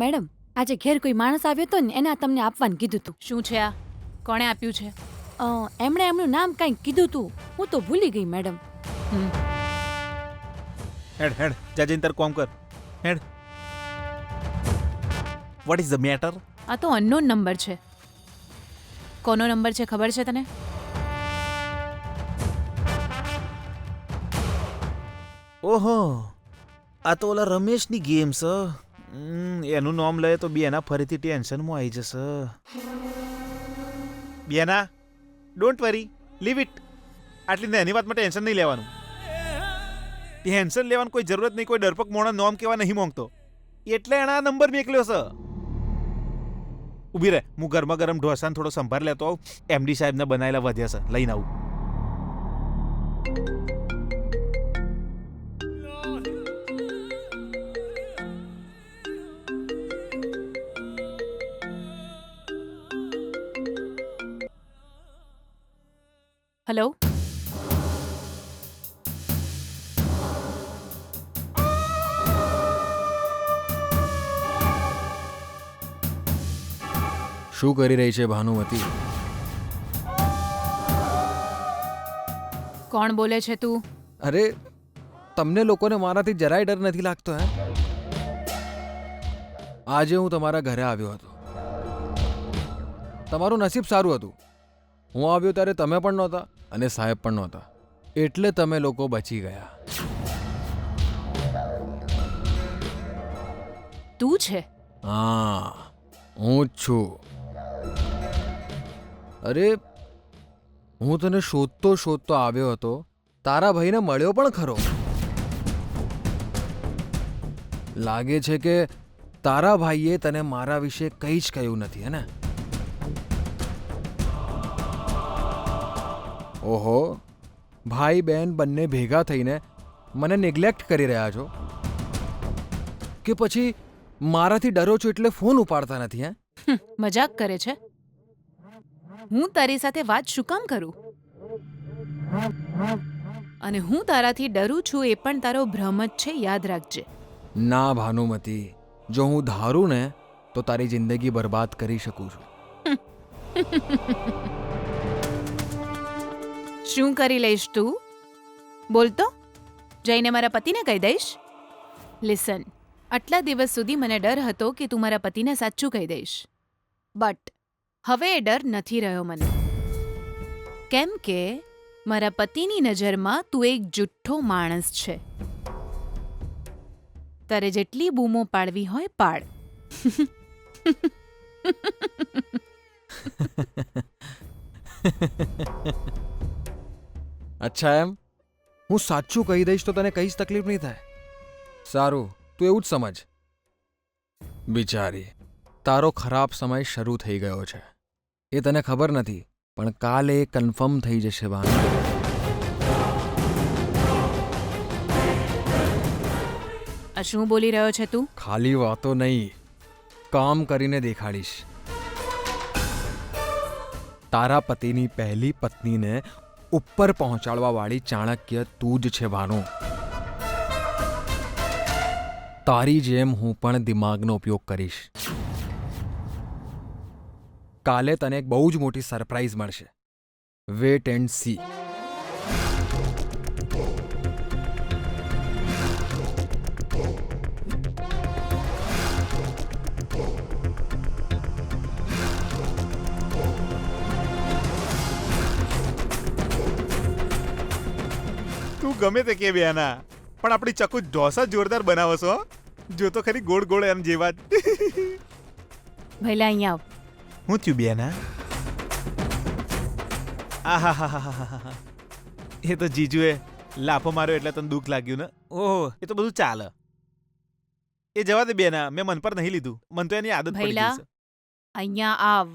Madam, આજે ઘેર કોઈ માણસ આવ્યો હતો ને એને આ તમને આપવાનું કીધું હતું. શું છે આ? કોણે આપ્યું છે? એમણે એમનું નામ કંઈક કીધું હતું, હું તો ભૂલી ગઈ મેડમ. હેડ હેડ જા જઈને તાર કોમ કર. Head. What is the matter? આ તો અનનોન નંબર છે. કોનો નંબર છે ખબર છે તને? ઓહો, આ તો ઓલા રમેશની ગેમ છે. એનું નામ લે તો બેના ફરીથી ટેન્શનમાં આવી જશે. બેના, ડોન્ટ વરી, લીવ ઇટ. આટલી નાની વાતમાં ટેન્શન નહીં લેવાનું. ટેન્શન લેવાની કોઈ જરૂરત નહીં. કોઈ ડરપક મોણા નામ કેવા નહીં માંગતો, એટલે એના નંબર મેકલ્યો છે. ઊભી રહે, હું ગરમા ગરમ ઢોસાને થોડો સંભાળ લેતો આવું. એમડી સાહેબને બનાવેલા વધ્યા છે, લઈને આવું. હેલો, શું કરી રહી છે ભાનુમતી? કોણ બોલે છે તું? અરે, તમને લોકોને મારાથી જરાય ડર નથી લાગતો હે? આજે હું તમારા ઘરે આવ્યો હતો. તમારું નસીબ સારું હતું. હું આવ્યો ત્યારે તમે પણ નહોતા અને સાહેબ પણ નહોતા, એટલે તમે લોકો બચી ગયા. તું છે? હા, હું જ છું. અરે, હું તને શોધતો શોધતો આવ્યો હતો. તારા ભાઈને મળ્યો પણ ખરો. લાગે છે કે તારા ભાઈએ તને મારા વિશે કંઈ જ કહ્યું નથી, હે ને? ઓહો, ભાઈ બહેન બંને ભેગા થઈને મને નેગ્લેક્ટ કરી રહ્યા છો કે પછી મારાથી ડરો છો એટલે ફોન ઉપાડતા નથી? હે, મજાક કરે છે? હું તારી સાથે વાત શું કામ કરું? અને હું તારાથી ડરું છું એ પણ તારો ભ્રમ જ છે, યાદ રાખજે. ના ભાનુમતી, જો હું ધારું ને તો તારી જિંદગી બરબાદ કરી શકું છું. શું કરી લઈશ તું? બોલતો જઈને મારા પતિને કહી દઈશ. લિસન, આટલા દિવસ સુધી મને ડર હતો કે તું મારા પતિને સાચું કહી દઈશ, બટ હવે એ ડર નથી રહ્યો મને, કેમ કે મારા પતિની નજરમાં તું એક જુઠ્ઠો માણસ છે. તારે જેટલી બૂમો પાડવી હોય પાડ. અચ્છા, એમ? હું સાચું કહી દઈશ તો તને કંઈ જ તકલીફ નહીં થાય? સારું, તું એવું જ સમજ. બિચારી, તારો ખરાબ સમય શરૂ થઈ ગયો છે. એ તને ખબર નથી, પણ કાલે કન્ફર્મ થઈ જશે. ભાન, આ શું બોલી રહ્યો છે તું? ખાલી વાતો નહીં, કામ કરીને દેખાડીશ. તારા પતિની પહેલી પત્નીને ઉપર પહોંચાડવા વાળી ચાણક્ય તું જ છે ભાનુ. તારી જેમ હું પણ દિમાગનો ઉપયોગ કરીશ. કાલે તને એક બહુ જ મોટી સરપ્રાઈઝ મળશે. Wait and see. તું ગમે તે કે બેના, પણ આપણી ચકુ ઢોસા જોરદાર બનાવો છો. જો તો ખરી ગોળ ગોળ એમ જેવા જ. ભઈલા અહીંયા આવ. હું થયું બેના? આહાહાહાહા, એ તો જીજુએ લાફો માર્યો એટલે તને દુઃખ લાગ્યું ને? ઓહો, એ તો બધું ચાલે. એ જવા દે બેના, મેં મન પર નહીં લીધું. મન તો એની આદત પડી ભઈલા ગઈ છે. અહીંયા આવ.